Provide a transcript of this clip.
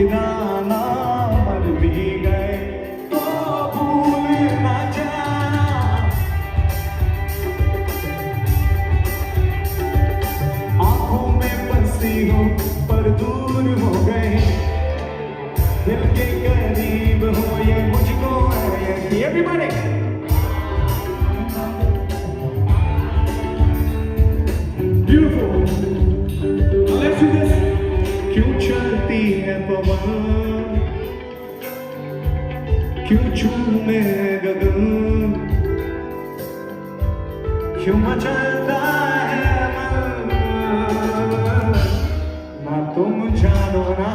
किराना मर भी गए तो भूल ना जाना। आंखों में बसी हो पर दूर हो गए, दिल के करीब हो ये मुझको है। Everybody, beautiful. Let's do this. क्यों चलती है पवन, क्यों झूमे गगन, क्यों मचलता है मन, ना तुम जानो ना।